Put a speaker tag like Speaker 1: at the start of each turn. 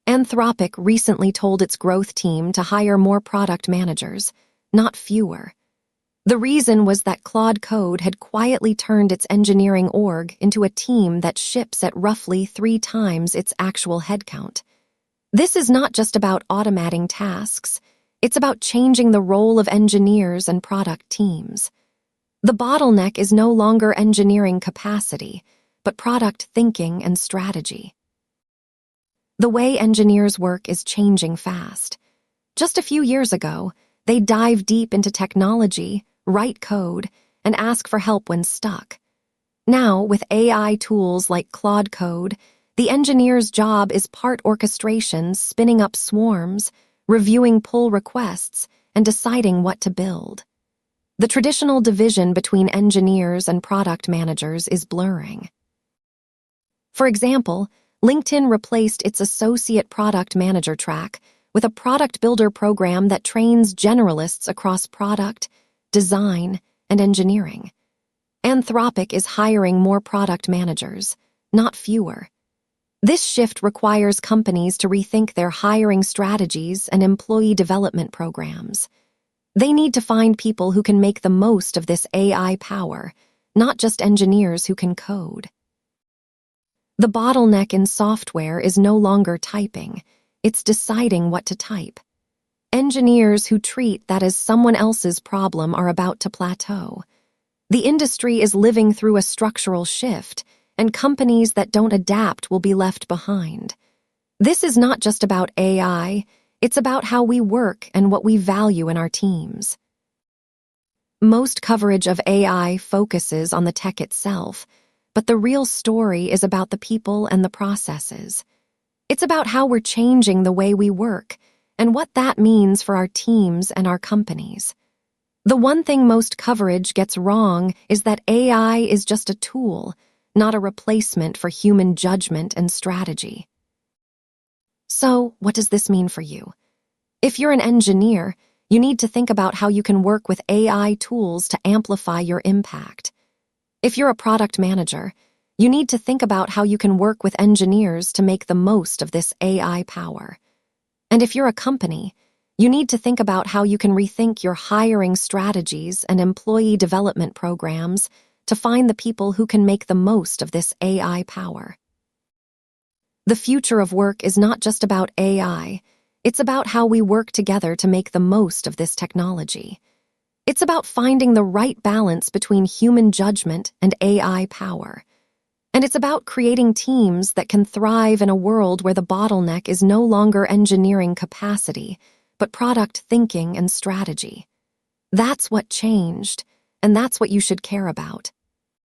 Speaker 1: Anthropic recently told its growth team to hire more product managers, not fewer. The reason was that Claude Code had quietly turned its engineering org into a team that ships at roughly 3 times its actual headcount. This is not just about automating tasks, it's about changing the role of engineers and product teams. The bottleneck is no longer engineering capacity, but product thinking and strategy. The way engineers work is changing fast. Just a few years ago, they dive deep into technology, write code, and ask for help when stuck. Now, with AI tools like Claude Code, the engineer's job is part orchestration, spinning up swarms, reviewing pull requests, and deciding what to build. The traditional division between engineers and product managers is blurring. For example, LinkedIn replaced its associate product manager track with a product builder program that trains generalists across product, design, and engineering. Anthropic is hiring more product managers, not fewer. This shift requires companies to rethink their hiring strategies and employee development programs. They need to find people who can make the most of this AI power, not just engineers who can code. The bottleneck in software is no longer typing, it's deciding what to type. Engineers who treat that as someone else's problem are about to plateau. The industry is living through a structural shift, and companies that don't adapt will be left behind. This is not just about AI, it's about how we work and what we value in our teams. Most coverage of AI focuses on the tech itself, but the real story is about the people and the processes. It's about how we're changing the way we work and what that means for our teams and our companies. The one thing most coverage gets wrong is that AI is just a tool, not a replacement for human judgment and strategy. So, what does this mean for you? If you're an engineer, you need to think about how you can work with AI tools to amplify your impact. If you're a product manager, you need to think about how you can work with engineers to make the most of this AI power. And if you're a company, you need to think about how you can rethink your hiring strategies and employee development programs to find the people who can make the most of this AI power. The future of work is not just about AI, it's about how we work together to make the most of this technology. It's about finding the right balance between human judgment and AI power. And it's about creating teams that can thrive in a world where the bottleneck is no longer engineering capacity, but product thinking and strategy. That's what changed, and that's what you should care about.